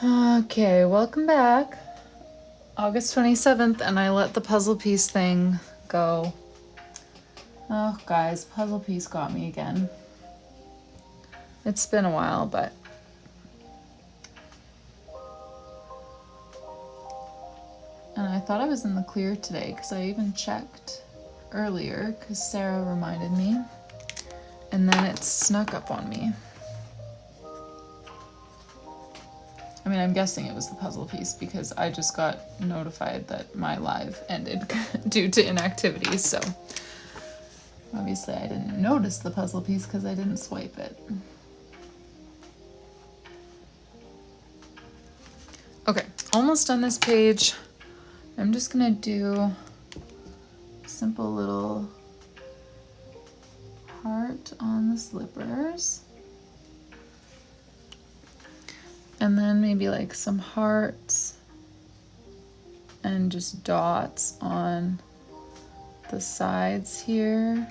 Okay, welcome back. August 27th, and I let the puzzle piece thing go. Oh, guys, puzzle piece got me again. It's been a while, but... And I thought I was in the clear today, because I even checked earlier, because Sarah reminded me. And then it snuck up on me. I mean, I'm guessing it was the puzzle piece because I just got notified that my live ended due to inactivity, so obviously I didn't notice the puzzle piece because I didn't swipe it. Okay, almost done this page. I'm just gonna do a simple little heart on the slippers. And then maybe like some hearts and just dots on the sides here.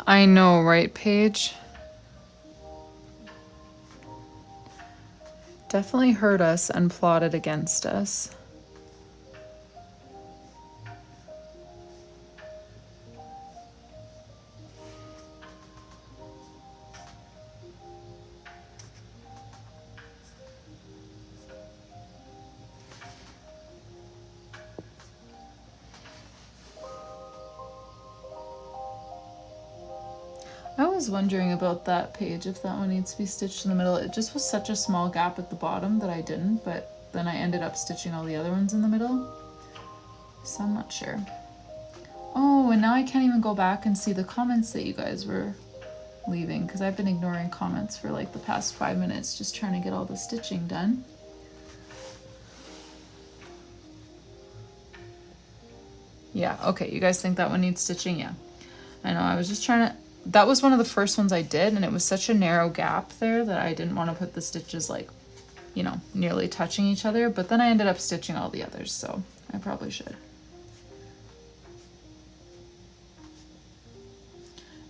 I know, right, Paige? Definitely heard us and plotted against us. I was wondering about that page, if that one needs to be stitched in the middle. It just was such a small gap at the bottom that I didn't, but then I ended up stitching all the other ones in the middle. So I'm not sure. Oh, and now I can't even go back and see the comments that you guys were leaving, because I've been ignoring comments for like the past 5 minutes, just trying to get all the stitching done. Yeah, okay, you guys think that one needs stitching? Yeah. I know, I was just trying to... That was one of the first ones I did, and it was such a narrow gap there that I didn't want to put the stitches like, you know, nearly touching each other, but then I ended up stitching all the others, so I probably should.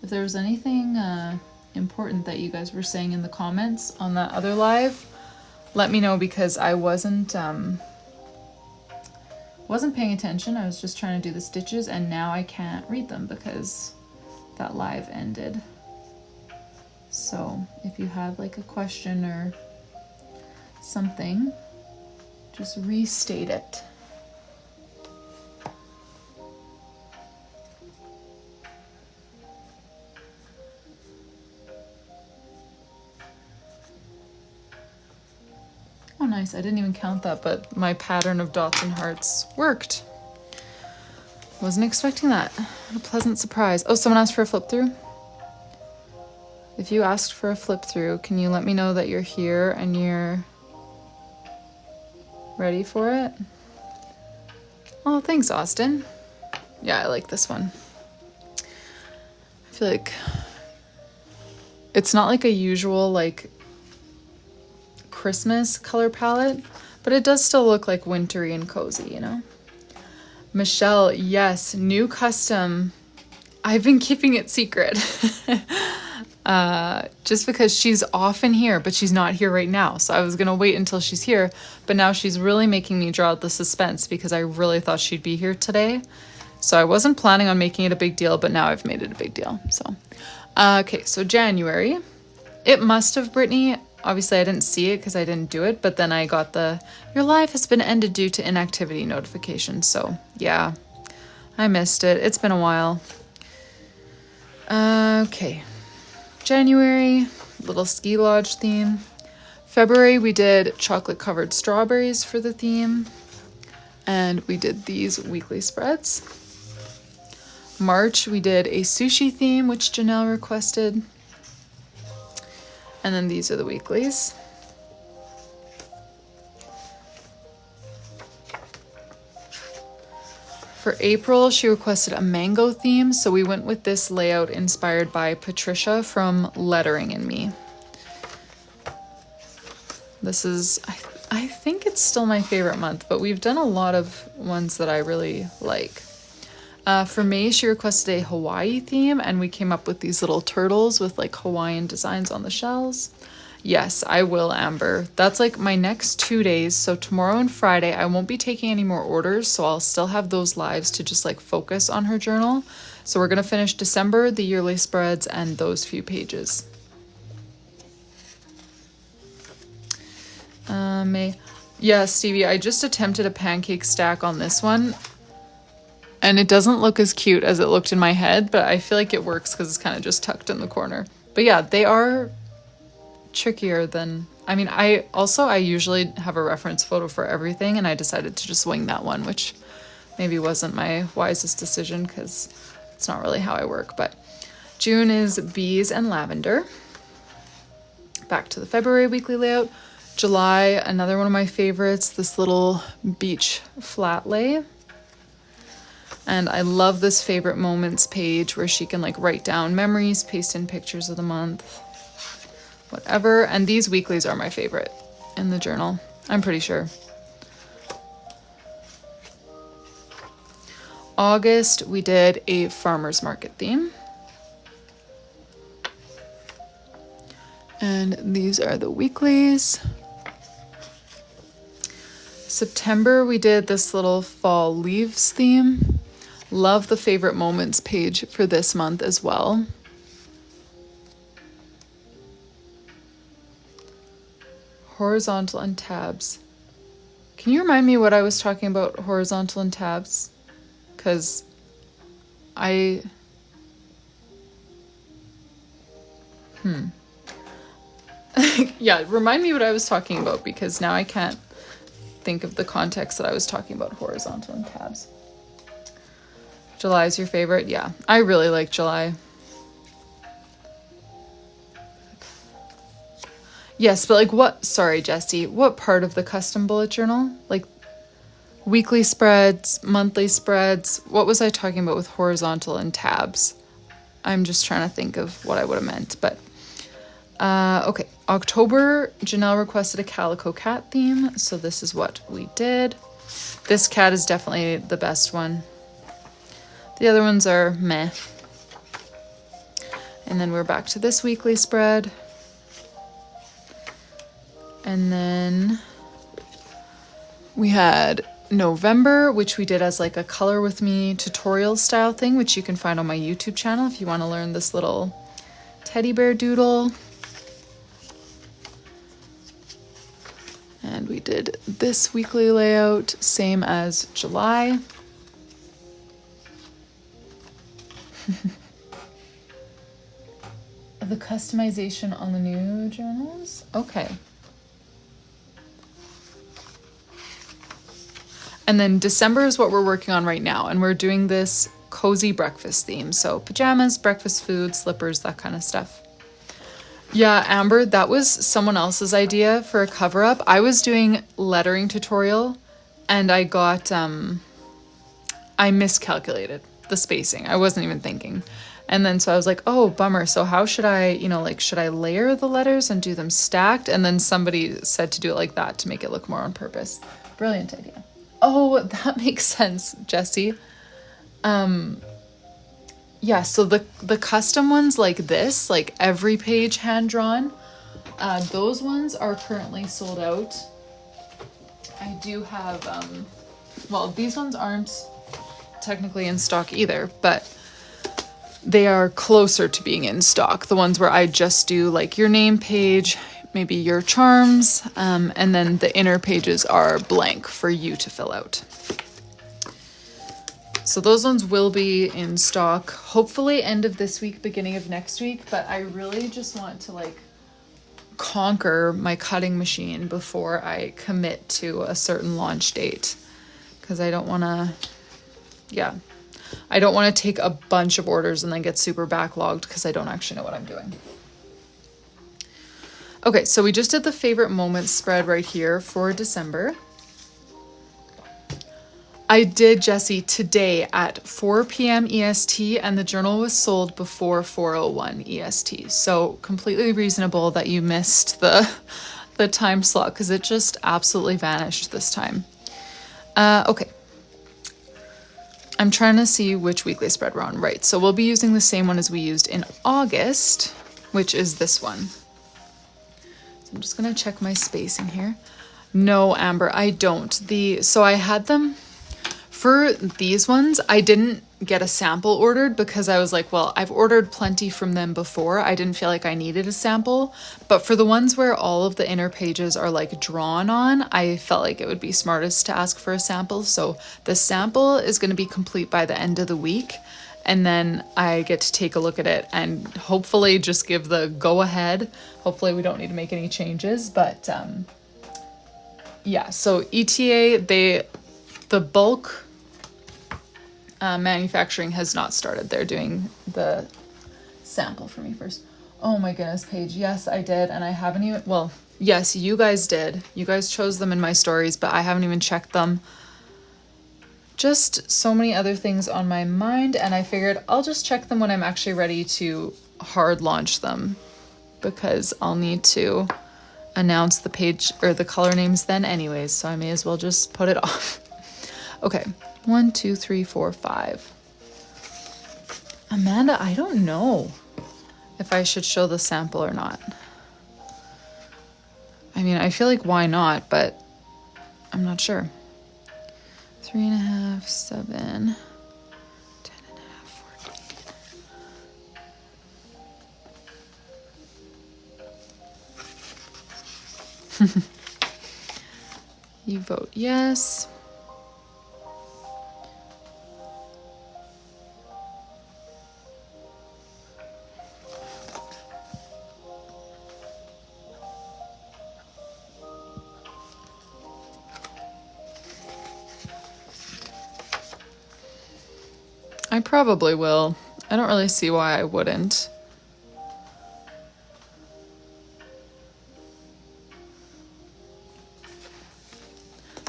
If there was anything important that you guys were saying in the comments on that other live, let me know, because I wasn't paying attention. I was just trying to do the stitches, and now I can't read them because that live ended. So if you have like a question or something, just restate it. Oh nice, I didn't even count that, but my pattern of dots and hearts worked. Wasn't expecting that. What a pleasant surprise. Oh, someone asked for a flip through? If you asked for a flip through, can you let me know that you're here and you're ready for it? Oh, thanks, Austin. Yeah, I like this one. I feel like it's not like a usual like Christmas color palette, but it does still look like wintry and cozy, you know? Michelle, yes, new custom. I've been keeping it secret just because she's often here, but she's not here right now. So I was going to wait until she's here, but now she's really making me draw out the suspense because I really thought she'd be here today. So I wasn't planning on making it a big deal, but now I've made it a big deal. So, okay, so January. It must have, Brittany. Obviously, I didn't see it because I didn't do it, but then I got the, your live has been ended due to inactivity notification. So, yeah, I missed it. It's been a while. Okay. January, little ski lodge theme. February, we did chocolate covered strawberries for the theme. And we did these weekly spreads. March, we did a sushi theme, which Janelle requested. And then these are the weeklies. For April, she requested a mango theme, so we went with this layout inspired by Patricia from Lettering and Me. This is, I think it's still my favorite month, but we've done a lot of ones that I really like. For May, she requested a Hawaii theme, and we came up with these little turtles with like Hawaiian designs on the shells. Yes, I will, Amber. That's like my next 2 days. So tomorrow and Friday, I won't be taking any more orders. So I'll still have those lives to just like focus on her journal. So we're going to finish December, the yearly spreads, and those few pages. May. Yeah, Stevie, I just attempted a pancake stack on this one. And it doesn't look as cute as it looked in my head, but I feel like it works because it's kind of just tucked in the corner. But yeah, they are trickier than, I mean, I usually have a reference photo for everything, and I decided to just wing that one, which maybe wasn't my wisest decision because it's not really how I work. But June is bees and lavender. Back to the February weekly layout. July, another one of my favorites, this little beach flat lay. And I love this favorite moments page where she can like write down memories, paste in pictures of the month, whatever. And these weeklies are my favorite in the journal, I'm pretty sure. August, we did a farmer's market theme. And these are the weeklies. September, we did this little fall leaves theme. Love the favorite moments page for this month as well. Horizontal and tabs. Can you remind me what I was talking about horizontal and tabs? Because yeah, remind me what I was talking about, because now I can't think of the context that I was talking about horizontal and tabs. July is your favorite? Yeah, I really like July. Yes, but like what, sorry, Jessie, what part of the custom bullet journal? Like weekly spreads, monthly spreads? What was I talking about with horizontal and tabs? I'm just trying to think of what I would have meant, but okay. October, Janelle requested a calico cat theme, so this is what we did. This cat is definitely the best one. The other ones are meh. And then we're back to this weekly spread. And then we had November, which we did as like a color with me tutorial style thing, which you can find on my YouTube channel if you want to learn this little teddy bear doodle. And we did this weekly layout, same as July. The customization on the new journals? Okay. And then December is what we're working on right now. And we're doing this cozy breakfast theme. So pajamas, breakfast food, slippers, that kind of stuff. Yeah, Amber, that was someone else's idea for a cover up. I was doing lettering tutorial and I got, I miscalculated the spacing. I wasn't even thinking. And then so I was like, oh, bummer. So how should I, you know, like, should I layer the letters and do them stacked? And then somebody said to do it like that to make it look more on purpose. Brilliant idea. Oh, that makes sense, Jessie. Yeah, so the custom ones like this, like every page hand drawn, those ones are currently sold out. I do have, well, these ones aren't technically in stock either, but they are closer to being in stock. The ones where I just do like your name page, maybe your charms, and then the inner pages are blank for you to fill out. So those ones will be in stock, hopefully end of this week, beginning of next week, but I really just want to like conquer my cutting machine before I commit to a certain launch date, because I don't want to, yeah, I don't want to take a bunch of orders and then get super backlogged because I don't actually know what I'm doing. Okay, so we just did the favorite moments spread right here for December. I did, Jessie, today at 4 p.m. EST, and the journal was sold before 4:01 EST. So completely reasonable that you missed the time slot, because it just absolutely vanished this time. Okay. I'm trying to see which weekly spread we're on. Right, so we'll be using the same one as we used in August, which is this one. So I'm just gonna check my spacing here. No, Amber, I don't. So I had them for these ones. I didn't get a sample ordered because I was like, well, I've ordered plenty from them before. I didn't feel like I needed a sample. But for the ones where all of the inner pages are like drawn on, I felt like it would be smartest to ask for a sample. So the sample is going to be complete by the end of the week. And then I get to take a look at it and hopefully just give the go ahead. Hopefully we don't need to make any changes, but yeah, so ETA, the bulk manufacturing has not started. They're doing the sample for me first. Oh my goodness, Paige. Yes, I did. And I haven't even, well, yes, you guys did. You guys chose them in my stories, but I haven't even checked them. Just so many other things on my mind. And I figured I'll just check them when I'm actually ready to hard launch them, because I'll need to announce the page or the color names then anyways. So I may as well just put it off. Okay. 1, 2, 3, 4, 5. Amanda, I don't know if I should show the sample or not. I mean, I feel like why not, but I'm not sure. 3.5, 7, 10.5, 14. You vote yes. I probably will. I don't really see why I wouldn't.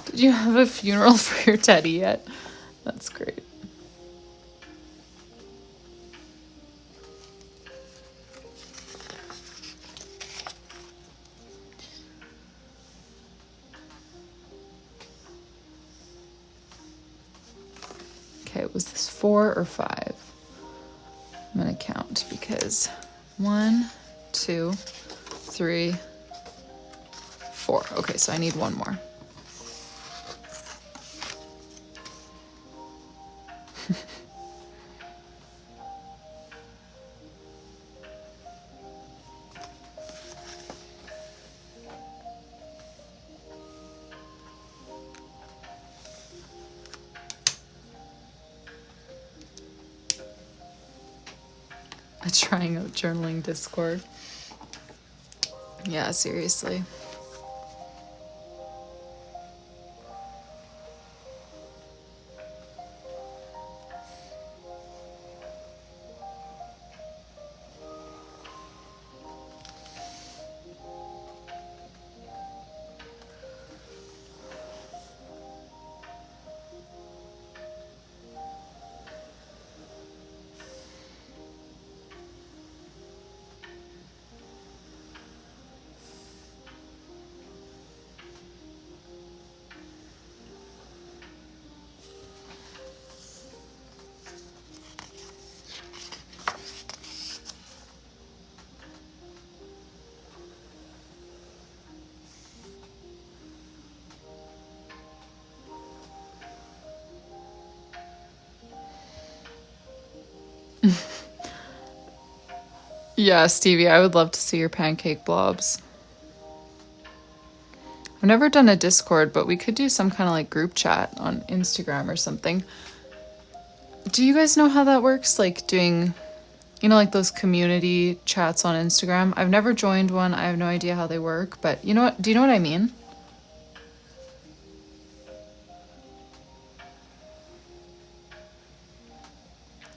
Did you have a funeral for your teddy yet? That's great. Okay, was this 4 or 5? I'm gonna count because 1, 2, 3, 4. Okay, so I need one more. Trying out journaling Discord. Yeah, seriously. Yeah, Stevie, I would love to see your pancake blobs. I've never done a Discord, but we could do some kind of like group chat on Instagram or something. Do you guys know how that works? Like doing, you know, like those community chats on Instagram? I've never joined one. I have no idea how they work, but you know what? Do you know what I mean?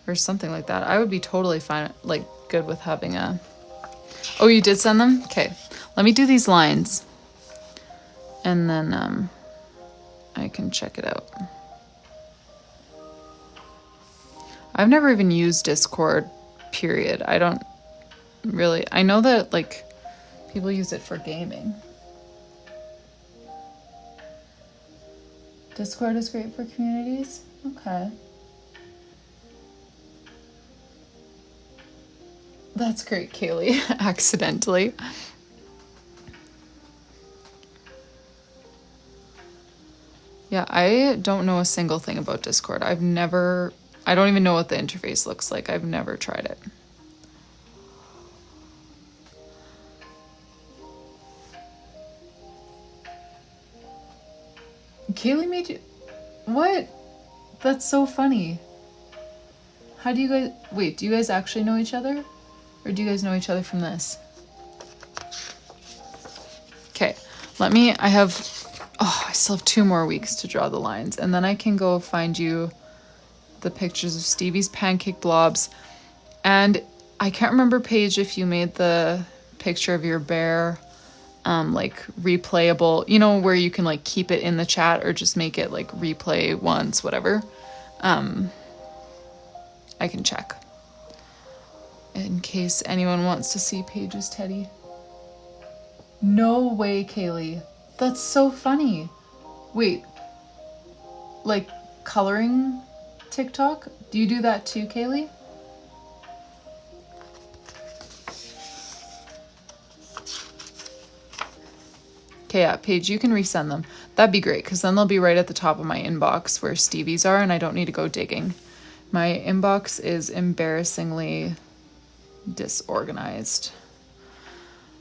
Or something like that. I would be totally fine, like good with having a... Oh, you did send them? Okay. Let me do these lines. And then I can check it out. I've never even used Discord, period. I don't really... I know that, like, people use it for gaming. Discord is great for communities? Okay. That's great, Kaylee. Accidentally. Yeah, I don't know a single thing about Discord. I don't even know what the interface looks like. I've never tried it. Kaylee made you... What? That's so funny. How do you guys... Wait, do you guys actually know each other? Or do you guys know each other from this? Okay, I still have 2 more weeks to draw the lines, and then I can go find you the pictures of Stevie's pancake blobs. And I can't remember, Paige, if you made the picture of your bear like replayable, you know, where you can like keep it in the chat or just make it like replay once, whatever. I can check in case anyone wants to see Paige's teddy. No way, Kaylee. That's so funny. Wait, like coloring TikTok? Do you do that too, Kaylee? Okay, yeah, Paige, you can resend them. That'd be great, because then they'll be right at the top of my inbox where Stevie's are, and I don't need to go digging. My inbox is embarrassingly disorganized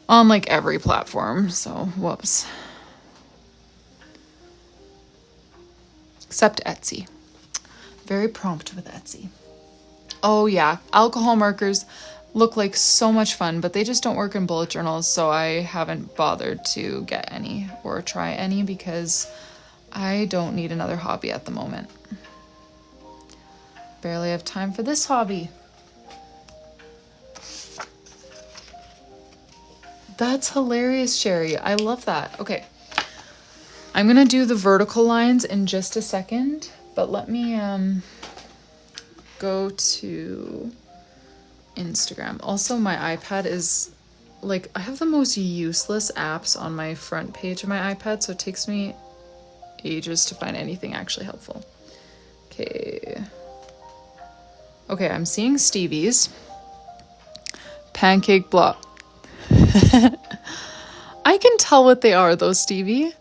on like every platform, so whoops. Except Etsy. Very prompt with Etsy. Oh yeah, alcohol markers look like so much fun, but they just don't work in bullet journals, so I haven't bothered to get any or try any because I don't need another hobby at the moment. Barely have time for this hobby. That's hilarious, Sherry. I love that. Okay. I'm gonna do the vertical lines in just a second, but let me go to Instagram. Also, my iPad is like, I have the most useless apps on my front page of my iPad, so it takes me ages to find anything actually helpful. Okay. Okay, I'm seeing Stevie's pancake block. I can tell what they are though, Stevie.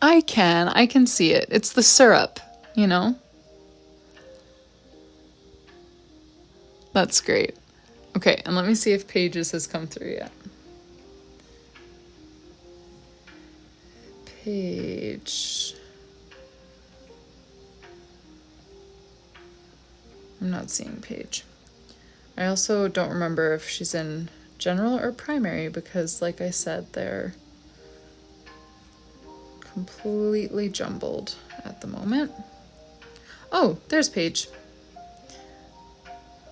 I can see it. It's the syrup, you know? That's great. Okay, and let me see if Paige's has come through yet. Paige. I'm not seeing Paige. I also don't remember if she's in general or primary because, like I said, they're completely jumbled at the moment. Oh, there's Paige.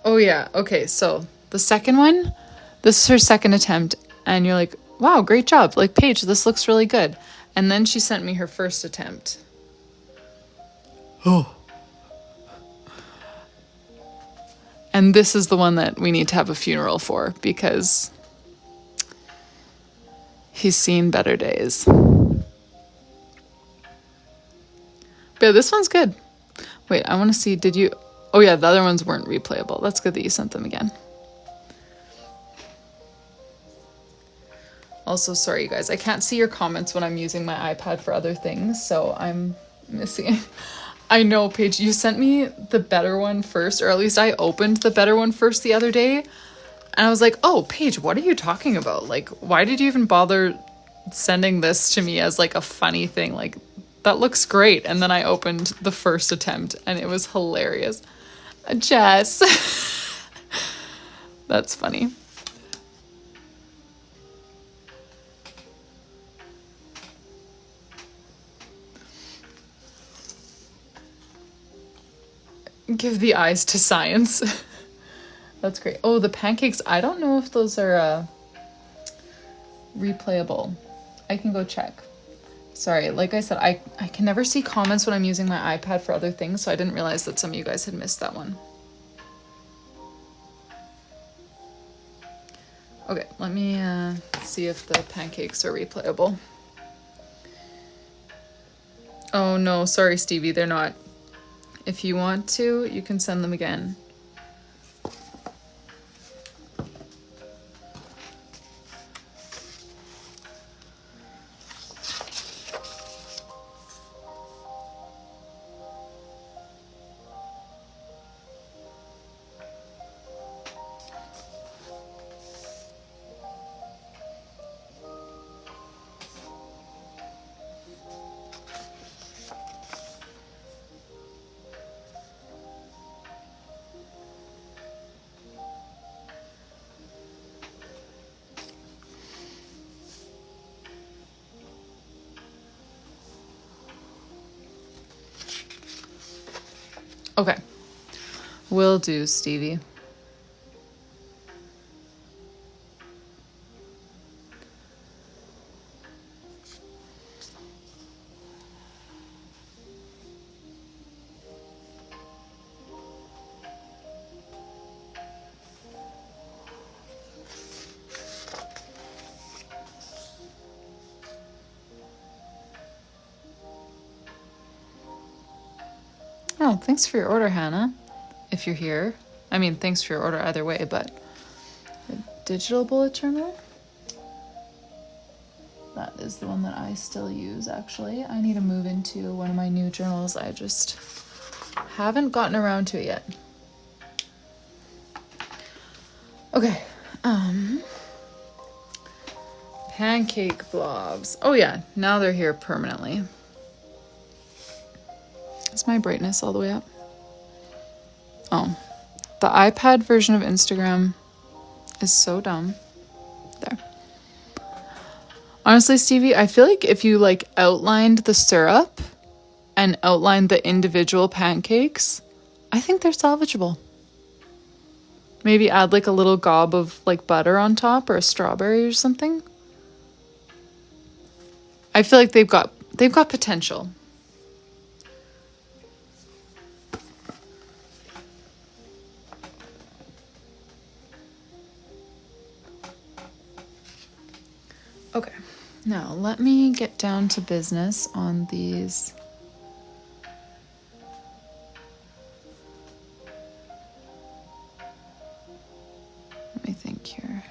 Oh yeah, okay, so the second one, this is her second attempt, and you're like, wow, great job. Like, Paige, this looks really good. And then she sent me her first attempt. Oh. And this is the one that we need to have a funeral for because he's seen better days. But yeah, this one's good. Wait, I want to see, did you... Oh yeah, the other ones weren't replayable. That's good that you sent them again. Also, sorry you guys, I can't see your comments when I'm using my iPad for other things, so I'm missing it. I know, Paige, you sent me the better one first, or at least I opened the better one first the other day, and I was like, oh, Paige, what are you talking about? Like, why did you even bother sending this to me as like a funny thing? Like, that looks great. And then I opened the first attempt, and it was hilarious. Jess. That's funny. Give the eyes to science. That's great. Oh, the pancakes. I don't know if those are replayable. I can go check. Sorry, like I said, I can never see comments when I'm using my iPad for other things, so I didn't realize that some of you guys had missed that one. Okay, let me see if the pancakes are replayable. Oh no, sorry Stevie, they're not. If you want to, you can send them again. Okay. Will do, Stevie. Oh, thanks for your order, Hannah. If you're here. I mean, thanks for your order either way, but a digital bullet journal? That is the one that I still use, actually. I need to move into one of my new journals. I just haven't gotten around to it yet. Okay. Pancake blobs. Oh yeah, now they're here permanently. Is my brightness all the way up? Oh, the iPad version of Instagram is so dumb. There. Honestly, Stevie, I feel like if you like outlined the syrup and outlined the individual pancakes, I think they're salvageable. Maybe add like a little gob of like butter on top or a strawberry or something. I feel like they've got potential. Okay, now let me get down to business on these. Let me think here.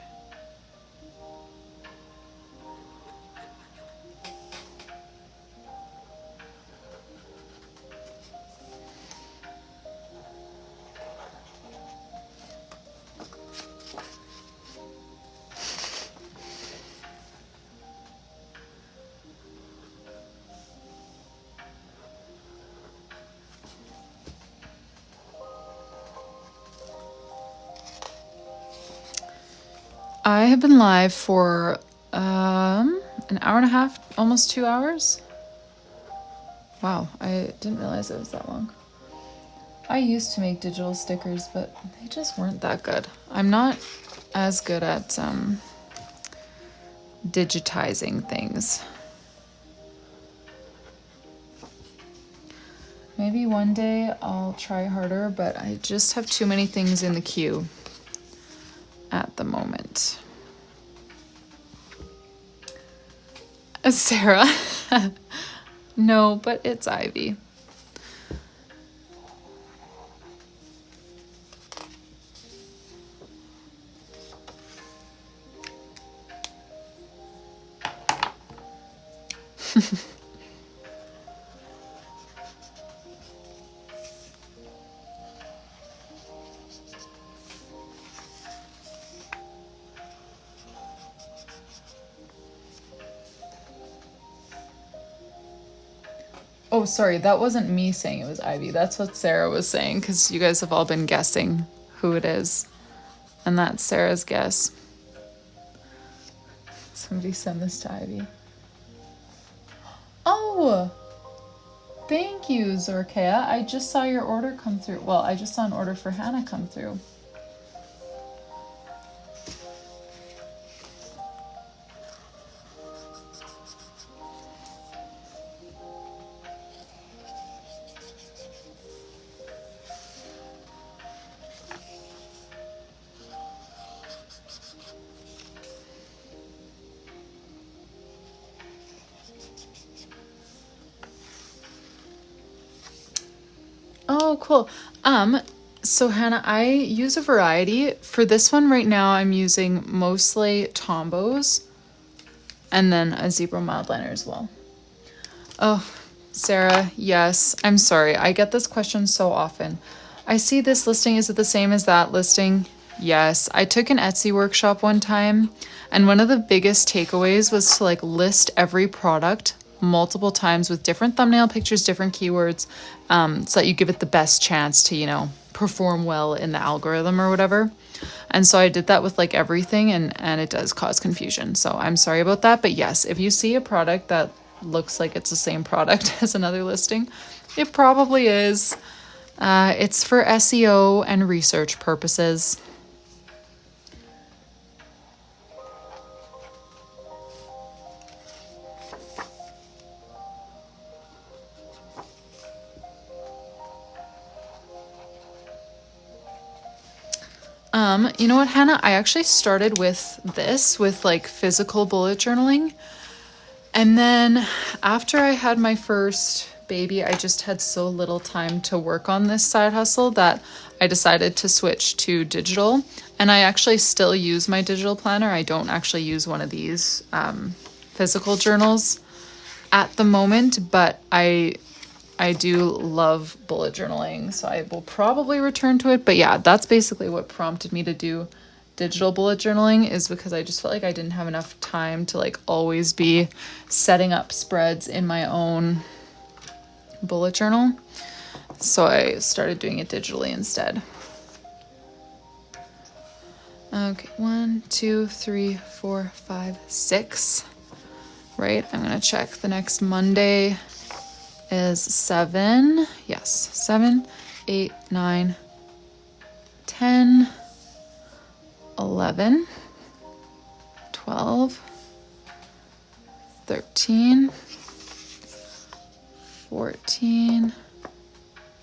I have been live for an hour and a half, almost 2 hours. Wow, I didn't realize it was that long. I used to make digital stickers, but they just weren't that good. I'm not as good at digitizing things. Maybe one day I'll try harder, but I just have too many things in the queue at the moment. Sarah. No, but it's Ivy. Oh, sorry, that wasn't me saying it was Ivy. That's what Sarah was saying, because you guys have all been guessing who it is. And that's Sarah's guess. Somebody send this to Ivy. Oh! Thank you, Zorkea. I just saw your order come through. Well, I just saw an order for Hannah come through. Oh, cool. So Hannah, I use a variety. For this one right now, I'm using mostly Tombows and then a zebra mildliner as well. Oh, Sarah, yes. I'm sorry. I get this question so often. I see this listing. Is it the same as that listing? Yes. I took an Etsy workshop one time, and one of the biggest takeaways was to like list every product multiple times with different thumbnail pictures, different keywords, so that you give it the best chance to, you know, perform well in the algorithm or whatever. And so I did that with like everything, and it does cause confusion. So I'm sorry about that. But yes, if you see a product that looks like it's the same product as another listing, it probably is. It's for SEO and research purposes. You know what, Hannah? I actually started with this, with like physical bullet journaling. And then after I had my first baby, I just had so little time to work on this side hustle that I decided to switch to digital. And I actually still use my digital planner. I don't actually use one of these physical journals at the moment, but I do love bullet journaling, so I will probably return to it. But yeah, that's basically what prompted me to do digital bullet journaling, is because I just felt like I didn't have enough time to like always be setting up spreads in my own bullet journal. So I started doing it digitally instead. Okay, 1, 2, 3, 4, 5, 6. Right, I'm gonna check the next Monday is 7. Yes, 7, 8, 9, 10, 11, 12, 13, 14,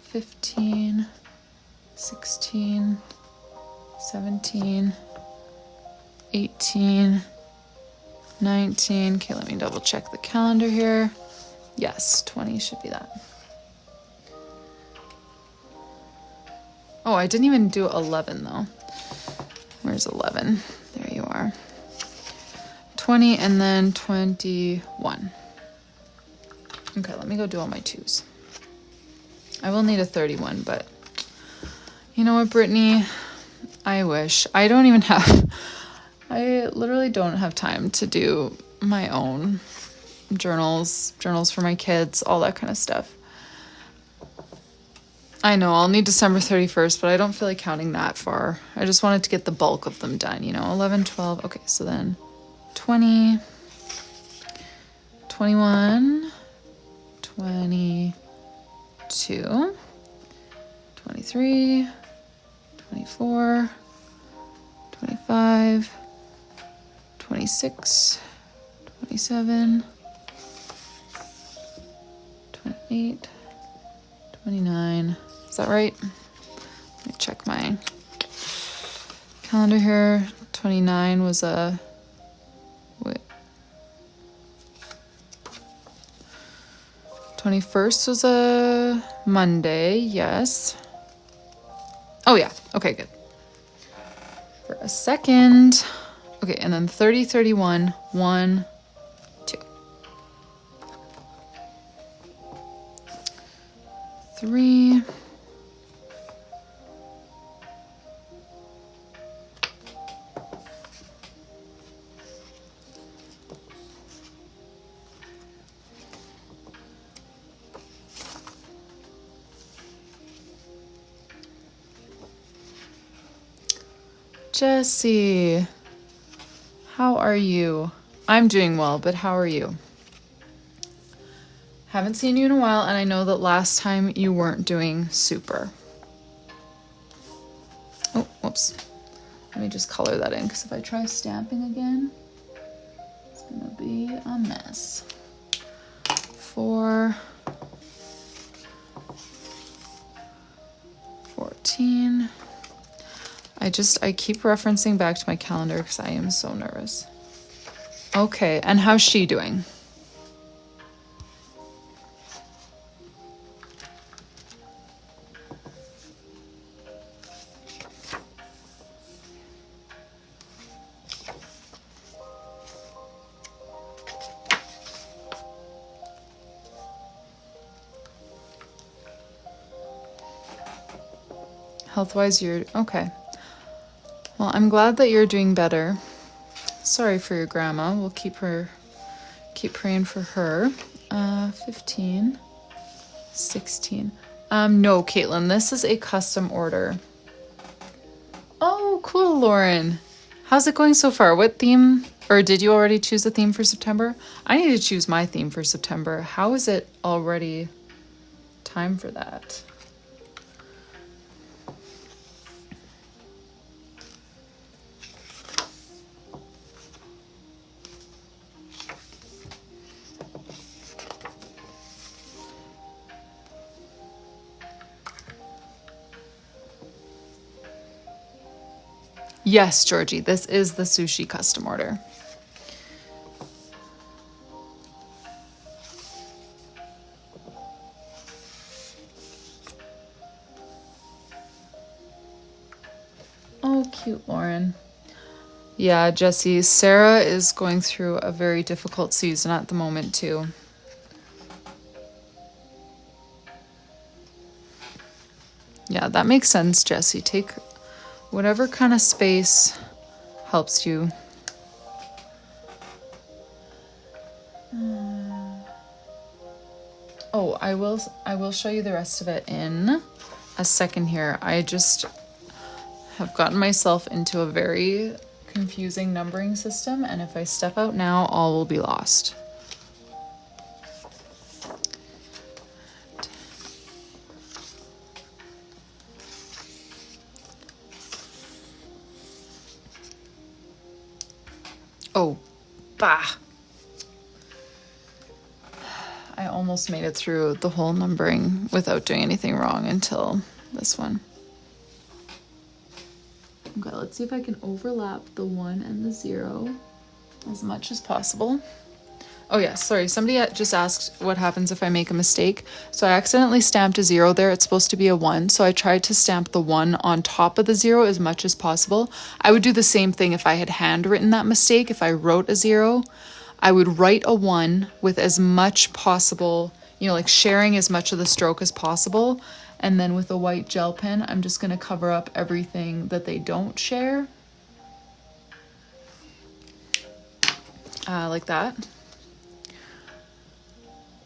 15, 16, 17, 18, 19. Okay, let me double check the calendar here. Yes, 20 should be that. Oh, I didn't even do 11 though. Where's 11? There you are. 20 and then 21. Okay, let me go do all my 2s. I will need a 31, but you know what, Brittany? I wish. I don't even have, I literally don't have time to do my own journals for my kids, all that kind of stuff. I know I'll need December 31st, but I don't feel like counting that far. I just wanted to get the bulk of them done, you know, 11, 12. Okay, so then 20, 21, 22, 23, 24, 25, 26, 27, 28, 29. Is that right? Let me check my calendar here. 29 was a... Wait. 21st was a Monday, yes. Oh yeah, okay, good. For a second. Okay, and then 30, 31, 1, 2. 3. Jessie, how are you? I'm doing well, but how are you? Haven't seen you in a while, and I know that last time you weren't doing super. Oh, whoops. Let me just color that in, because if I try stamping again, it's gonna be a mess. 4, 14. I keep referencing back to my calendar because I am so nervous. Okay, and how's she doing? Health-wise, you're okay. Well, I'm glad that you're doing better. Sorry for your grandma. We'll keep praying for her. 15, 16. No, Caitlin, this is a custom order. Oh, cool, Lauren. How's it going so far? What theme, or did you already choose a theme for September? I need to choose my theme for September. How is it already time for that? Yes, Georgie, this is the sushi custom order. Oh, cute, Lauren. Yeah, Jessie, Sarah is going through a very difficult season at the moment, too. Yeah, that makes sense, Jessie. Take whatever kind of space helps you. Oh, I will show you the rest of it in a second here. I just have gotten myself into a very confusing numbering system, and if I step out now, all will be lost. Oh, bah. I almost made it through the whole numbering without doing anything wrong until this one. Okay, let's see if I can overlap the 1 and the 0 as much as possible. Oh yeah, sorry, somebody just asked what happens if I make a mistake. So I accidentally stamped a 0 there. It's supposed to be a 1, so I tried to stamp the 1 on top of the 0 as much as possible. I would do the same thing if I had handwritten that mistake. If I wrote a 0, I would write a 1 with as much possible, you know, like sharing as much of the stroke as possible. And then with a white gel pen, I'm just going to cover up everything that they don't share. Like that.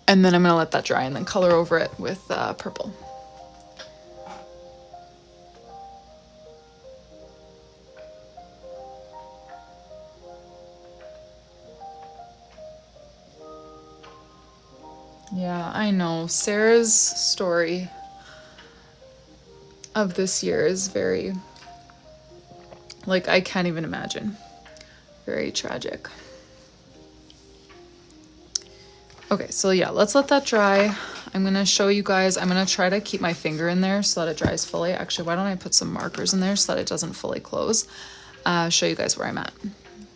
And then I'm going to let that dry and then color over it with purple. Yeah, I know. Sarah's story of this year is very, like, I can't even imagine. Very tragic. Okay, so yeah, let's let that dry. I'm gonna show you guys, I'm gonna try to keep my finger in there so that it dries fully. Actually, why don't I put some markers in there so that it doesn't fully close? Show you guys where I'm at.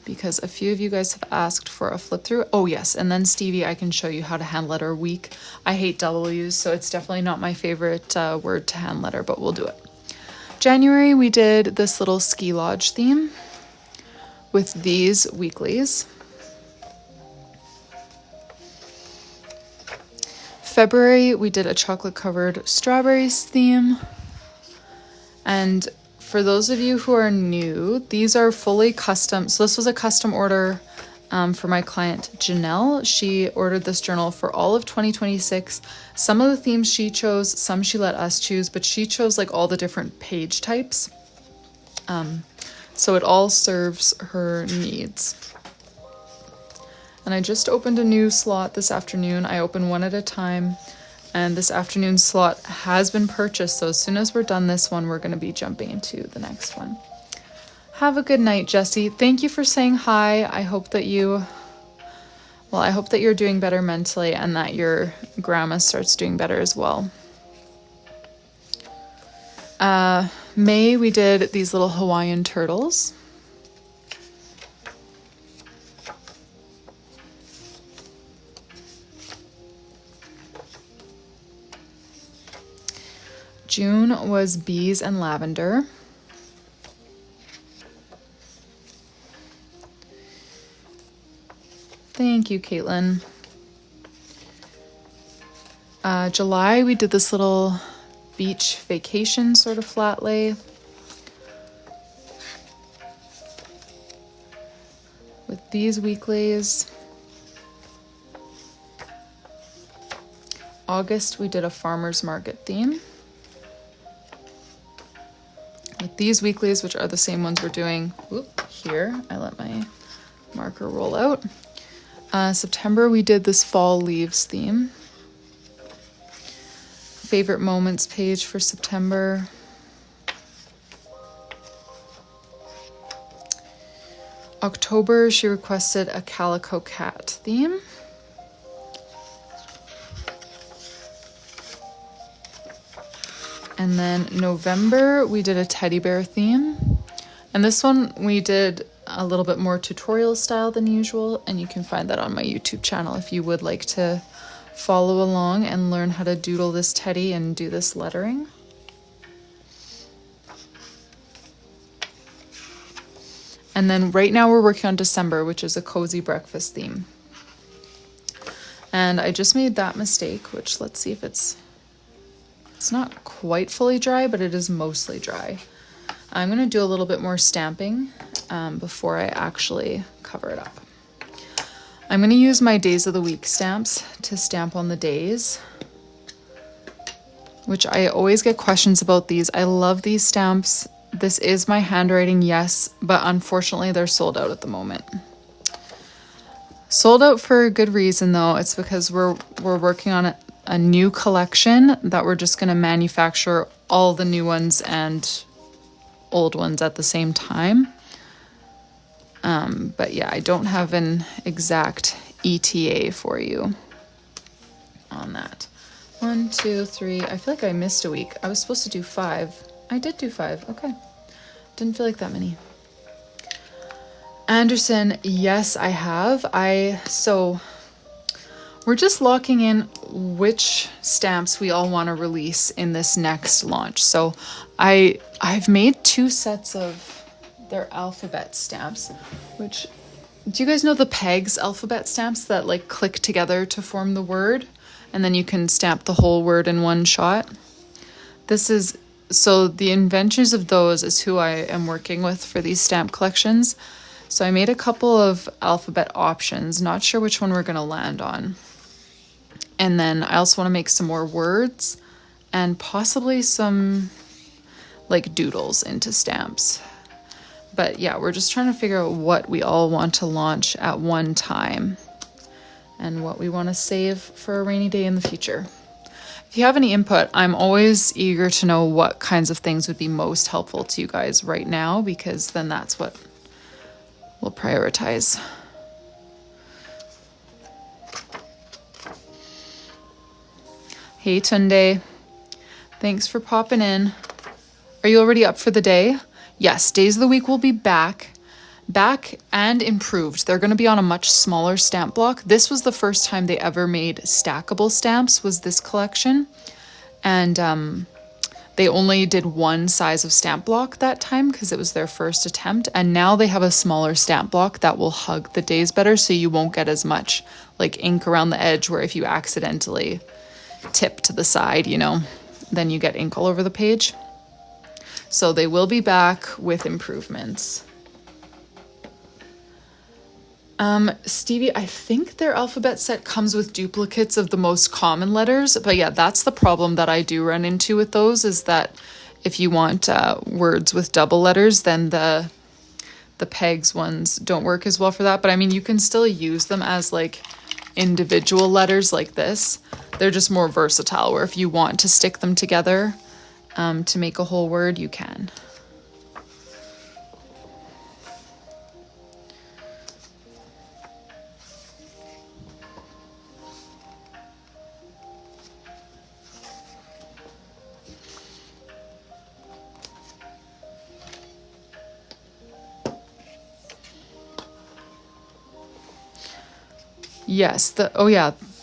Because a few of you guys have asked for a flip through. Oh yes, and then Stevie, I can show you how to hand letter week. I hate W's, so it's definitely not my favorite word to hand letter, but we'll do it. January, we did this little ski lodge theme with these weeklies. February, we did a chocolate covered strawberries theme. And for those of you who are new, these are fully custom. So this was a custom order for my client Janelle. She ordered this journal for all of 2026. Some of the themes she chose, some she let us choose, but she chose like all the different page types. So it all serves her needs. And I just opened a new slot this afternoon. I open one at a time. And this afternoon slot has been purchased. So as soon as we're done this one, we're going to be jumping into the next one. Have a good night, Jessie. Thank you for saying hi. I hope that I hope that you're doing better mentally and that your grandma starts doing better as well. May, we did these little Hawaiian turtles. June was bees and lavender. Thank you, Caitlin. July, we did this little beach vacation sort of flat lay with these weeklies. August, we did a farmer's market theme with these weeklies, which are the same ones we're doing. Whoop, here, I let my marker roll out. September, we did this fall leaves theme. Favorite moments page for September. October, she requested a calico cat theme. And then November, we did a teddy bear theme. And this one we did a little bit more tutorial style than usual, and you can find that on my YouTube channel if you would like to follow along and learn how to doodle this teddy and do this lettering. And then right now we're working on December, which is a cozy breakfast theme. And I just made that mistake, which let's see if it's not quite fully dry, but it is mostly dry. I'm gonna do a little bit more stamping before I actually cover it up. I'm gonna use my days of the week stamps to stamp on the days, which I always get questions about these. I love these stamps. This is my handwriting, yes, but unfortunately they're sold out at the moment. Sold out for a good reason though. It's because we're working on a new collection that we're just gonna manufacture all the new ones and old ones at the same time. But yeah, I don't have an exact ETA for you on that. 1, 2, 3. I feel like I missed a week. I was supposed to do 5. I did do 5. Okay. Didn't feel like that many. Anderson, yes, I have. So we're just locking in which stamps we all want to release in this next launch. So I've made 2 sets of their alphabet stamps, which, do you guys know the pegs alphabet stamps that like click together to form the word? And then you can stamp the whole word in one shot. So the inventors of those is who I am working with for these stamp collections. So I made a couple of alphabet options, not sure which one we're gonna land on. And then I also want to make some more words and possibly some like doodles into stamps. But yeah, we're just trying to figure out what we all want to launch at one time and what we want to save for a rainy day in the future. If you have any input, I'm always eager to know what kinds of things would be most helpful to you guys right now, because then that's what we'll prioritize. Hey Tunde, thanks for popping in. Are you already up for the day? Yes, days of the week will be back and improved. They're going to be on a much smaller stamp block. This was the first time they ever made stackable stamps, was this collection. And they only did one size of stamp block that time because it was their first attempt. And now they have a smaller stamp block that will hug the days better, so you won't get as much like ink around the edge, where if you accidentally tip to the side, you know, then you get ink all over the page. So they will be back with improvements. Stevie, I think their alphabet set comes with duplicates of the most common letters, but yeah, that's the problem that I do run into with those, is that if you want words with double letters, then the pegs ones don't work as well for that. But I mean, you can still use them as like individual letters like this. They're just more versatile, where if you want to stick them together to make a whole word, you can. Yes, the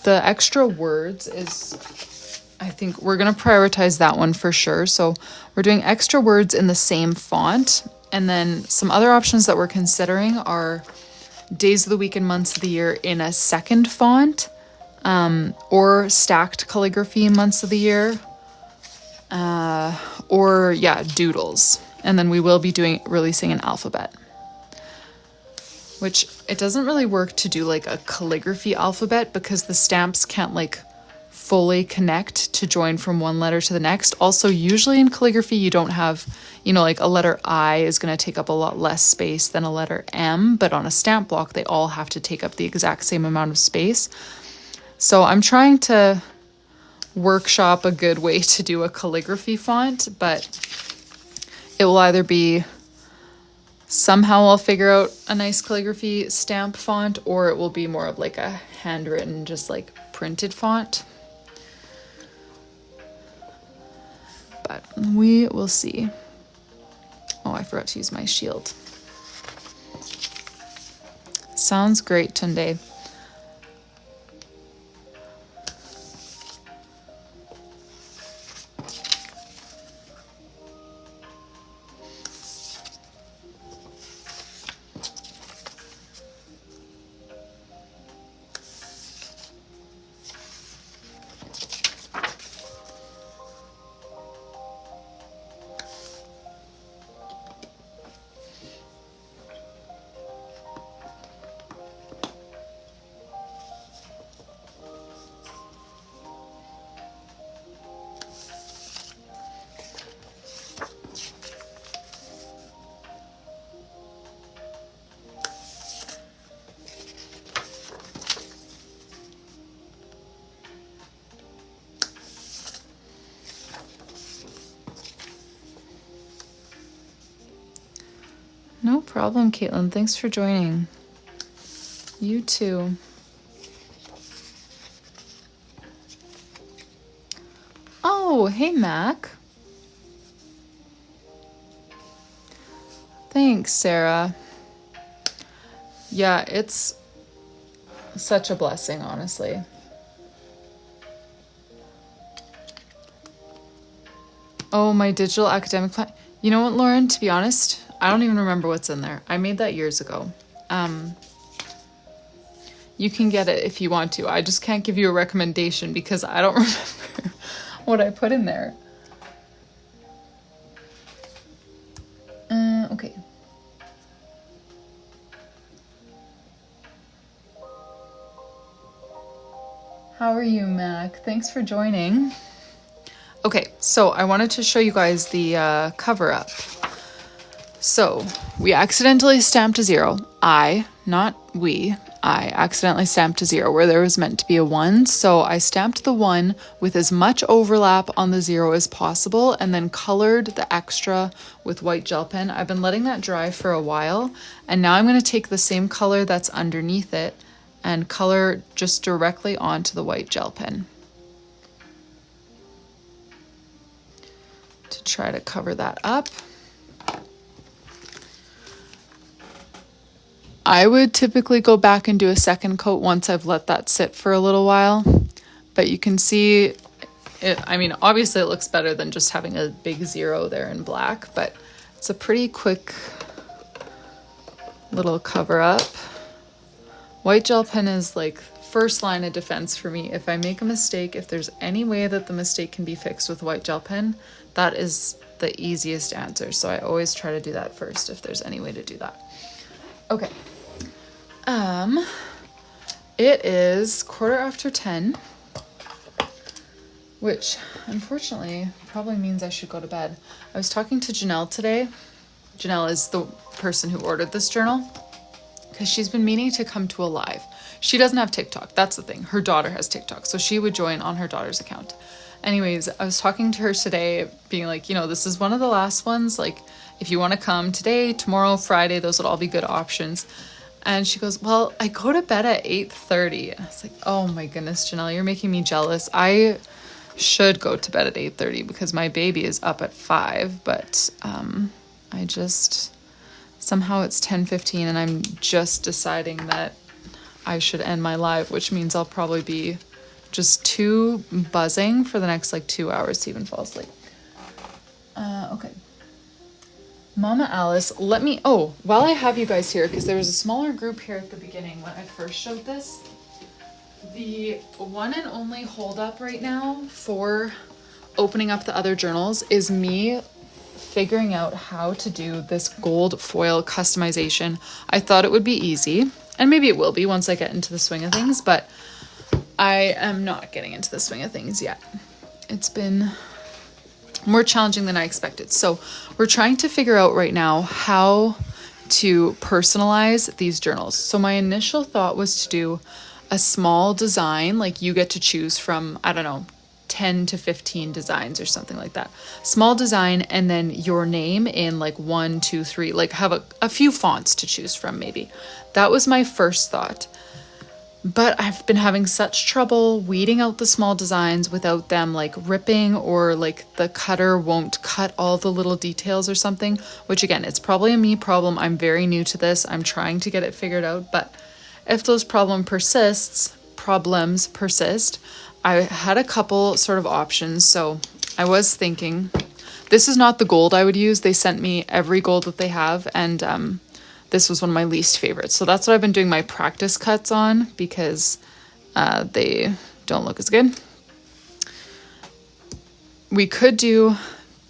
extra words is, I think we're going to prioritize that one for sure. So we're doing extra words in the same font. And then some other options that we're considering are days of the week and months of the year in a second font, or stacked calligraphy months of the year, or yeah, doodles. And then we will be releasing an alphabet, which it doesn't really work to do like a calligraphy alphabet because the stamps can't like fully connect to join from one letter to the next. Also, usually in calligraphy, you don't have, you know, like a letter I is going to take up a lot less space than a letter M, but on a stamp block, they all have to take up the exact same amount of space. So I'm trying to workshop a good way to do a calligraphy font, but it will either be somehow I'll figure out a nice calligraphy stamp font, or it will be more of like a handwritten, just like printed font. But we will see. Oh, I forgot to use my shield. Sounds great, Tunde. No problem, Caitlin. Thanks for joining. You too. Oh, hey, Mac. Thanks, Sarah. Yeah, it's such a blessing, honestly. Oh, my digital academic plan. You know what, Lauren? To be honest, I don't even remember what's in there. I made that years ago. You can get it if you want to. I just can't give you a recommendation because I don't remember what I put in there. Okay. How are you, Mac? Thanks for joining. Okay, so I wanted to show you guys the cover up. So we accidentally stamped a 0. Not we. I accidentally stamped a 0 where there was meant to be a 1. So I stamped the 1 with as much overlap on the 0 as possible and then colored the extra with white gel pen. I've been letting that dry for a while, and now I'm going to take the same color that's underneath it and color just directly onto the white gel pen to try to cover that up. I would typically go back and do a second coat once I've let that sit for a little while, but you can see it. I mean, obviously it looks better than just having a big 0 there in black, but it's a pretty quick little cover up. White gel pen is like first line of defense for me. If I make a mistake, if there's any way that the mistake can be fixed with white gel pen, that is the easiest answer. So I always try to do that first if there's any way to do that. Okay. It is 10:15, which unfortunately probably means I should go to bed. I was talking to Janelle today. Janelle is the person who ordered this journal because she's been meaning to come to a live. She doesn't have TikTok. That's the thing. Her daughter has TikTok, so she would join on her daughter's account. Anyways, I was talking to her today, being like, you know, this is one of the last ones. Like, if you want to come today, tomorrow, Friday, those would all be good options. And she goes, well, I go to bed at 8:30. And I was like, oh my goodness, Janelle, you're making me jealous. I should go to bed at 8:30 because my baby is up at 5. But I just, somehow it's 10:15 and I'm just deciding that I should end my live, which means I'll probably be just too buzzing for the next like 2 hours to even fall asleep. Okay. Mama Alice, while I have you guys here, because there was a smaller group here at the beginning when I first showed this, the one and only holdup right now for opening up the other journals is me figuring out how to do this gold foil customization. I thought it would be easy, and maybe it will be once I get into the swing of things, but I am not getting into the swing of things yet. It's been more challenging than I expected. So we're trying to figure out right now how to personalize these journals. So my initial thought was to do a small design, like you get to choose from, I don't know, 10 to 15 designs or something like that. Small design, and then your name in like 1, 2, 3, like have a few fonts to choose from maybe. That was my first thought. But I've been having such trouble weeding out the small designs without them like ripping, or like the cutter won't cut all the little details or something, which again, it's probably a me problem. I'm very new to this. I'm trying to get it figured out, but if those problems persist, I had a couple sort of options. So I was thinking, this is not the gold I would use. They sent me every gold that they have, and this was one of my least favorites. So that's what I've been doing my practice cuts on, because they don't look as good. We could do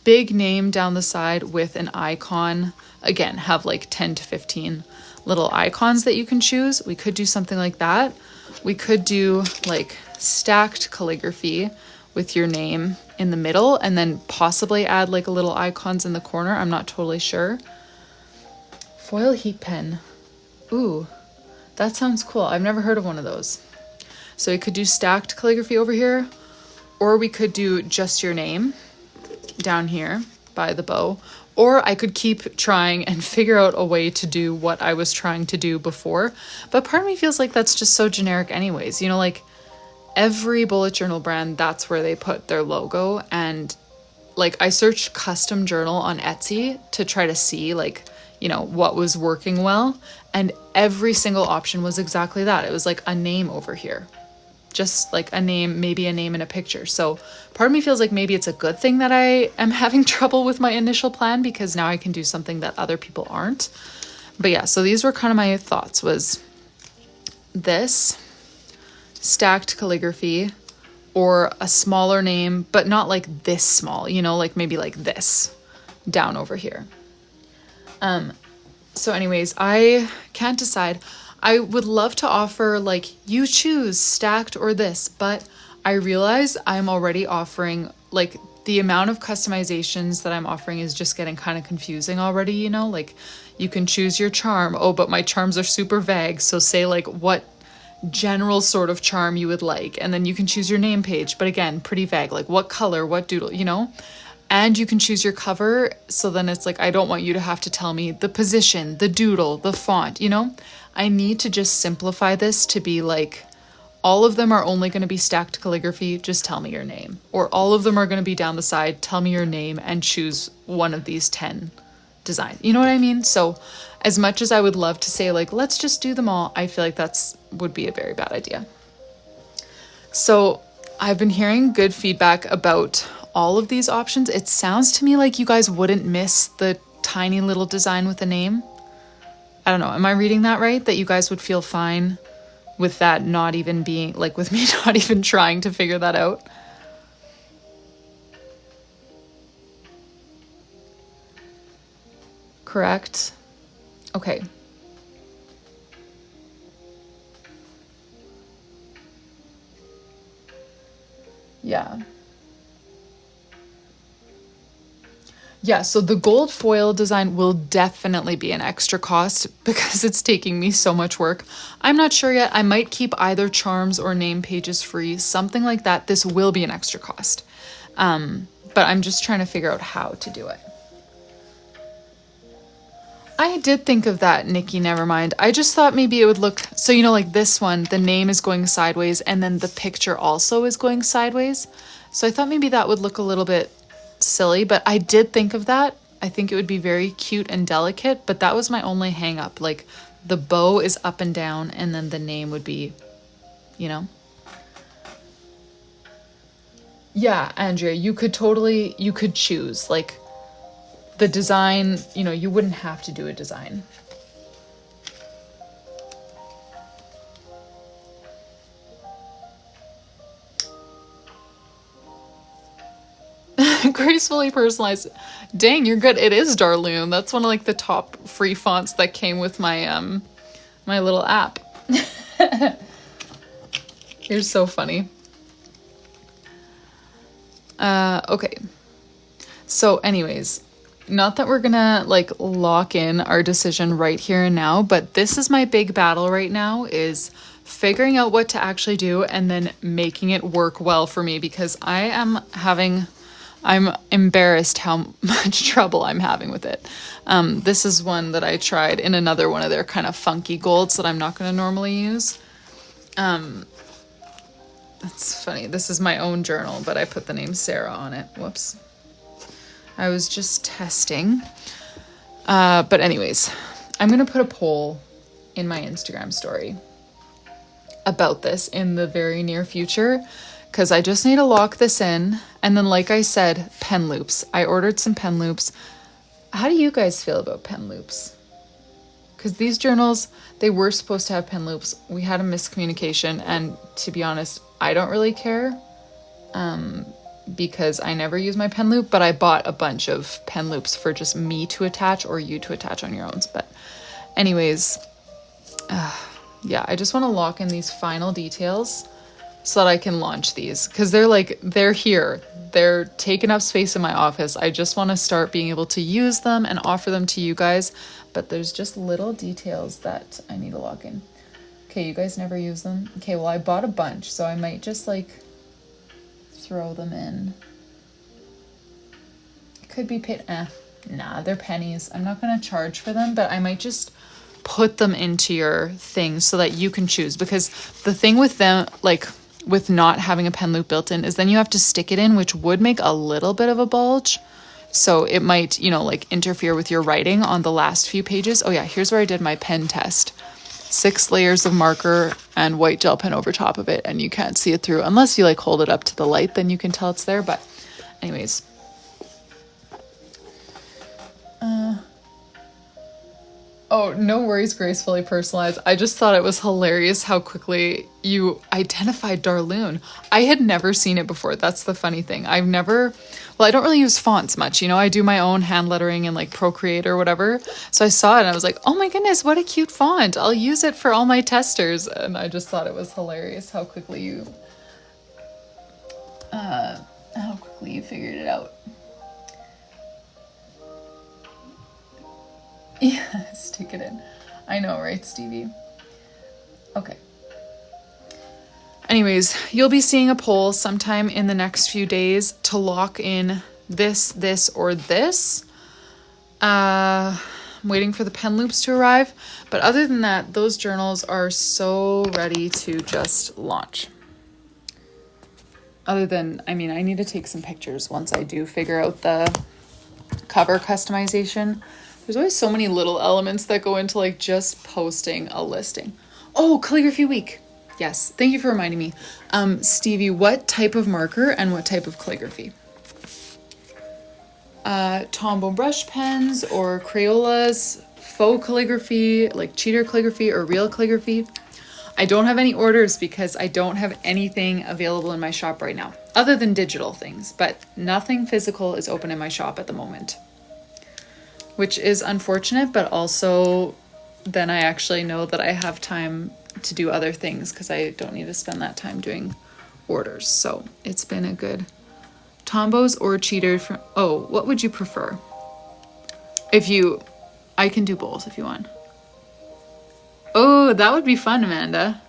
big name down the side with an icon. Again, have like 10 to 15 little icons that you can choose. We could do something like that. We could do like stacked calligraphy with your name in the middle, and then possibly add like a little icons in the corner. I'm not totally sure. Foil heat pen. Ooh, that sounds cool. I've never heard of one of those. So we could do stacked calligraphy over here, or we could do just your name down here by the bow, or I could keep trying and figure out a way to do what I was trying to do before. But part of me feels like that's just so generic anyways. You know, like every bullet journal brand, that's where they put their logo. And like I searched custom journal on Etsy to try to see like, you know, what was working well, and every single option was exactly that. It was like a name over here, just like a name, maybe a name and a picture. So part of me feels like maybe it's a good thing that I am having trouble with my initial plan, because now I can do something that other people aren't. But yeah, so these were kind of my thoughts, was this stacked calligraphy, or a smaller name, but not like this small, you know, like maybe like this down over here. So anyways, I can't decide. I would love to offer like, you choose stacked or this, but I realize I'm already offering like the amount of customizations that I'm offering is just getting kind of confusing already, you know, like you can choose your charm. Oh, but my charms are super vague. So say like what general sort of charm you would like, and then you can choose your name page, but again, pretty vague, like what color, what doodle, you know. And you can choose your cover. So then it's like, I don't want you to have to tell me the position, the doodle, the font, you know. I need to just simplify this to be like, all of them are only going to be stacked calligraphy, just tell me your name. Or all of them are going to be down the side, tell me your name and choose one of these 10 designs. You know what I mean? So as much as I would love to say like, let's just do them all, I feel like would be a very bad idea. So I've been hearing good feedback about all of these options. It sounds to me like you guys wouldn't miss the tiny little design with a name. I don't know. Am I reading that right? That you guys would feel fine with that not even being like, with me not even trying to figure that out? Correct. Okay. Yeah. Yeah, so the gold foil design will definitely be an extra cost because it's taking me so much work. I'm not sure yet. I might keep either charms or name pages free, something like that. This will be an extra cost. But I'm just trying to figure out how to do it. I did think of that, Nikki, never mind. I just thought maybe it would look, so you know, like this one, the name is going sideways and then the picture also is going sideways. So I thought maybe that would look a little bit silly, but I did think of that. I think it would be very cute and delicate, but that was my only hang up. Like the bow is up and down and then the name would be, you know. Yeah, Andrea, you could choose like the design, you know, you wouldn't have to do a design. Gracefully personalized. Dang, you're good. It is Darloon. That's one of like the top free fonts that came with my my little app. You're so funny. Okay. So anyways, not that we're gonna like lock in our decision right here and now, but this is my big battle right now, is figuring out what to actually do and then making it work well for me, because I'm embarrassed how much trouble I'm having with it. This is one that I tried in another one of their kind of funky golds that I'm not going to normally use. That's funny. This is my own journal, but I put the name Sarah on it. Whoops. I was just testing. But anyways, I'm going to put a poll in my Instagram story about this in the very near future, because I just need to lock this in. And then, like I said, pen loops. I ordered some pen loops. How do you guys feel about pen loops? Because these journals, they were supposed to have pen loops. We had a miscommunication, and to be honest, I don't really care because I never use my pen loop, but I bought a bunch of pen loops for just me to attach or you to attach on your own. But anyways, yeah, I just want to lock in these final details so that I can launch these, because they're here. They're taking up space in my office. I just want to start being able to use them and offer them to you guys, but there's just little details that I need to lock in. Okay, you guys never use them? Okay, well, I bought a bunch, so I might just like throw them in. It could be nah, they're pennies. I'm not going to charge for them, but I might just put them into your thing so that you can choose, because the thing with them, like with not having a pen loop built in, is then you have to stick it in, which would make a little bit of a bulge. So it might, you know, like interfere with your writing on the last few pages. Oh yeah, here's where I did my pen test. 6 layers of marker and white gel pen over top of it, and you can't see it through unless you like hold it up to the light, then you can tell it's there. But anyways, oh, no worries, gracefully personalized. I just thought it was hilarious how quickly you identified Darloon. I had never seen it before. That's the funny thing. I don't really use fonts much, you know. I do my own hand lettering in like Procreate or whatever. So I saw it and I was like, oh my goodness, what a cute font. I'll use it for all my testers. And I just thought it was hilarious how quickly you figured it out. Yeah, stick it in. I know, right, Stevie? Okay. Anyways, you'll be seeing a poll sometime in the next few days to lock in this, or this. I'm waiting for the pen loops to arrive. But other than that, those journals are so ready to just launch. Other than, I mean, I need to take some pictures once I do figure out the cover customization. There's always so many little elements that go into like just posting a listing. Oh, calligraphy week. Yes, thank you for reminding me. Stevie, what type of marker and what type of calligraphy? Tombow brush pens or Crayolas, faux calligraphy, like cheater calligraphy or real calligraphy. I don't have any orders because I don't have anything available in my shop right now, other than digital things, but nothing physical is open in my shop at the moment. Which is unfortunate, but also then I actually know that I have time to do other things because I don't need to spend that time doing orders. So it's been a good Tombows or cheater from, oh, what would you prefer? I can do both if you want. Oh, that would be fun, Amanda.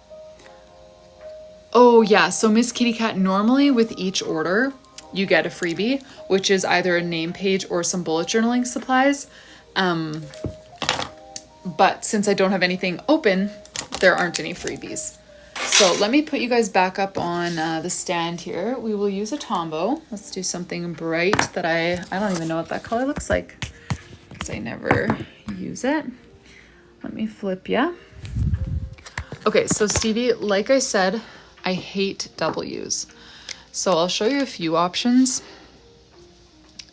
Oh yeah, so Miss Kitty Cat, normally with each order, you get a freebie, which is either a name page or some bullet journaling supplies. But since I don't have anything open, there aren't any freebies. So let me put you guys back up on the stand here. We will use a Tombow. Let's do something bright that I don't even know what that color looks like because I never use it. Let me flip ya. Okay, so Stevie, like I said, I hate W's. So I'll show you a few options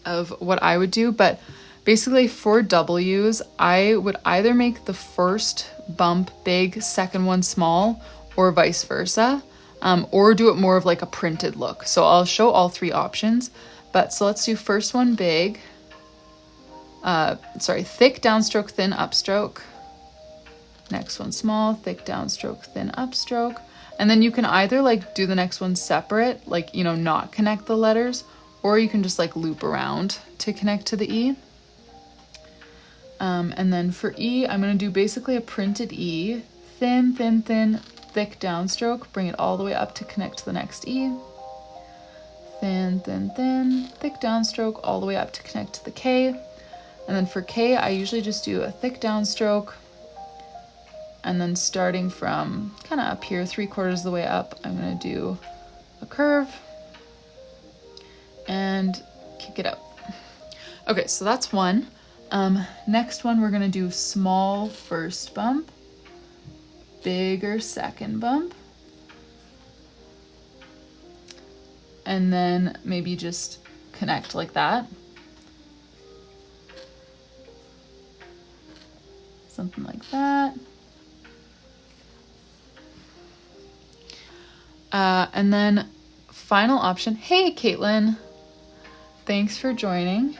of what I would do, but basically for W's, I would either make the first bump big, second one small, or vice versa, or do it more of like a printed look. So I'll show all 3 options, but so let's do first one big, thick downstroke, thin upstroke. Next one small, thick downstroke, thin upstroke. And then you can either like do the next one separate, like, you know, not connect the letters, or you can just like loop around to connect to the E. And then for E, I'm going to do basically a printed E, thin, thin, thin, thick downstroke, bring it all the way up to connect to the next E. Thin, thin, thin, thick downstroke, all the way up to connect to the K. And then for K, I usually just do a thick downstroke, And then starting from kind of up here, 3/4 of the way up, I'm gonna do a curve and kick it out. Okay, so that's one. Next one, we're gonna do small first bump, bigger second bump, and then maybe just connect like that. Something like that. And then final option, hey Caitlin, thanks for joining,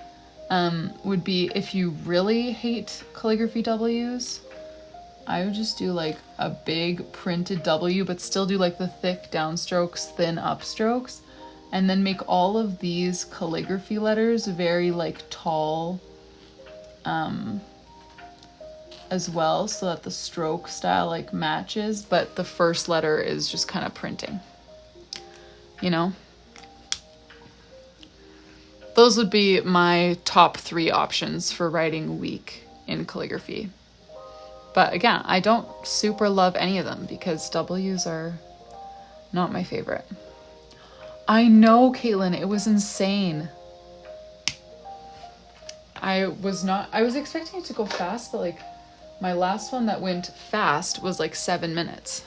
would be if you really hate calligraphy W's, I would just do like a big printed W, but still do like the thick downstrokes, thin upstrokes, and then make all of these calligraphy letters very like tall as well, so that the stroke style like matches, but the first letter is just kind of printing, you know? Those would be my top 3 options for writing week in calligraphy. But again, I don't super love any of them because W's are not my favorite. I know, Caitlin, it was insane. I was expecting it to go fast, but like my last one that went fast was like 7 minutes.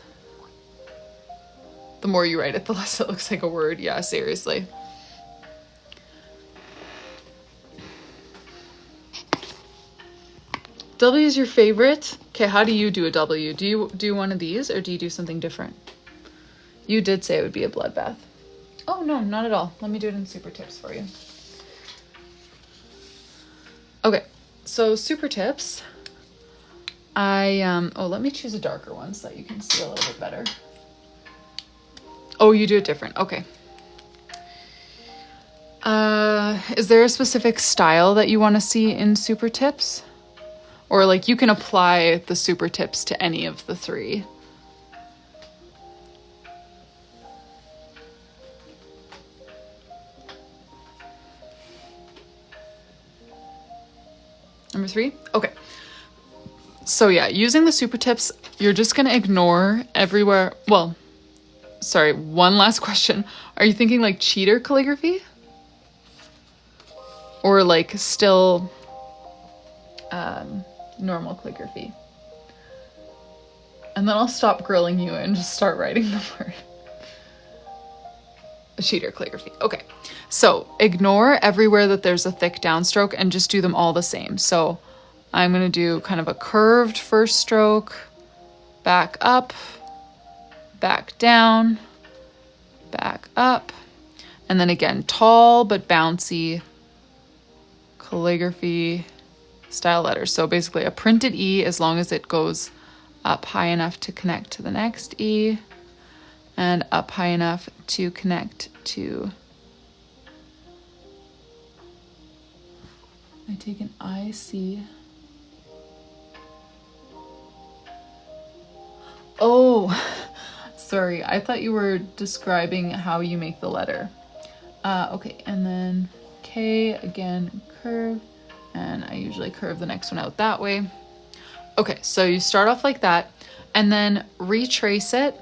The more you write it, the less it looks like a word. Yeah, seriously. W is your favorite? Okay, how do you do a W? Do you do one of these or do you do something different? You did say it would be a bloodbath. Oh no, not at all. Let me do it in super tips for you. Okay, so super tips. Let me choose a darker one so that you can see a little bit better. Oh, you do it different. Okay. Is there a specific style that you want to see in super tips? Or like you can apply the super tips to any of the 3. Number 3? Okay. So yeah, using the super tips, you're just going to ignore everywhere. Well, sorry, one last question. Are you thinking like cheater calligraphy? Or like still normal calligraphy? And then I'll stop grilling you and just start writing the word. Cheater calligraphy. Okay. So ignore everywhere that there's a thick downstroke and just do them all the same. So I'm going to do kind of a curved first stroke, back up, back down, back up, and then again, tall but bouncy calligraphy style letters. So basically a printed E as long as it goes up high enough to connect to the next E and up high enough to connect to... I take an IC. Oh, sorry. I thought you were describing how you make the letter. Okay, and then K, again, curve, and I usually curve the next one out that way. Okay, so you start off like that, and then retrace it,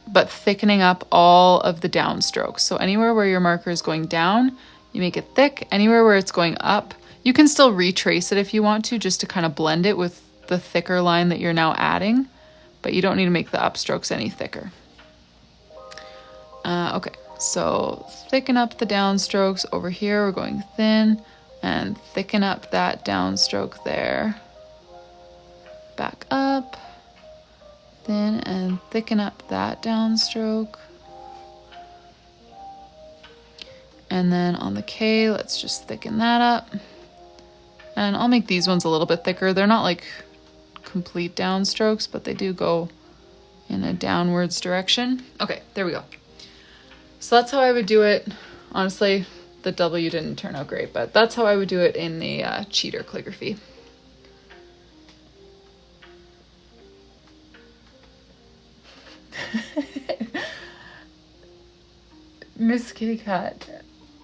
but thickening up all of the downstrokes. So anywhere where your marker is going down, you make it thick. Anywhere where it's going up, you can still retrace it if you want to, just to kind of blend it with the thicker line that you're now adding, but you don't need to make the upstrokes any thicker. Okay, so thicken up the downstrokes. Over here, we're going thin and thicken up that downstroke there. Back up, thin and thicken up that downstroke. And then on the K, let's just thicken that up. And I'll make these ones a little bit thicker. They're not like complete downstrokes, but they do go in a downwards direction. Okay, there we go. So that's how I would do it. Honestly, the W didn't turn out great, but that's how I would do it in the cheater calligraphy. Miss Kitty Cat,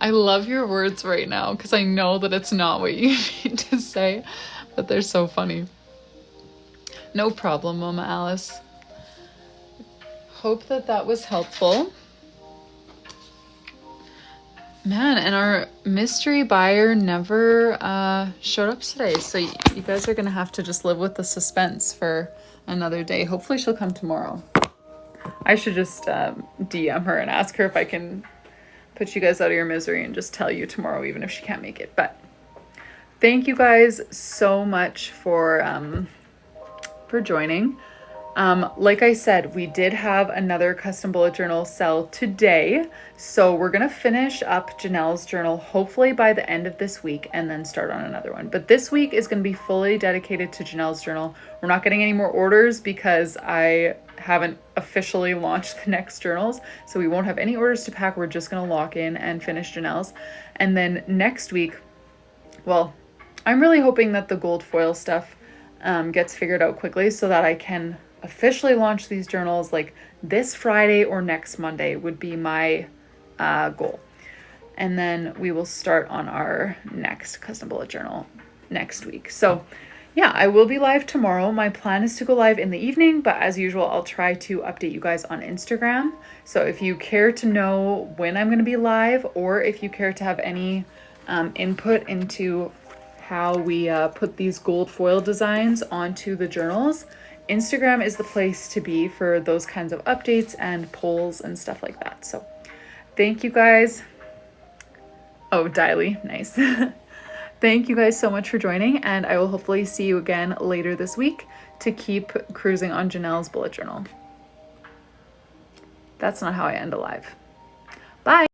I love your words right now because I know that it's not what you need to say, but they're so funny. No problem, Mama Alice. Hope that that was helpful. Man, and our mystery buyer never showed up today. So you guys are going to have to just live with the suspense for another day. Hopefully she'll come tomorrow. I should just DM her and ask her if I can put you guys out of your misery and just tell you tomorrow, even if she can't make it. But thank you guys so much for joining. Like I said, we did have another custom bullet journal sell today. So we're going to finish up Janelle's journal hopefully by the end of this week and then start on another one. But this week is going to be fully dedicated to Janelle's journal. We're not getting any more orders because I haven't officially launched the next journals. So we won't have any orders to pack. We're just going to lock in and finish Janelle's. And then next week, well, I'm really hoping that the gold foil stuff gets figured out quickly so that I can officially launch these journals like this Friday or next Monday would be my goal. And then we will start on our next custom bullet journal next week. So yeah, I will be live tomorrow. My plan is to go live in the evening, but as usual, I'll try to update you guys on Instagram. So if you care to know when I'm going to be live, or if you care to have any input into how we put these gold foil designs onto the journals, Instagram is the place to be for those kinds of updates and polls and stuff like that. So thank you guys. Oh, Dylee, nice. Thank you guys so much for joining, and I will hopefully see you again later this week to keep cruising on Janelle's bullet journal. That's not how I end a live. Bye.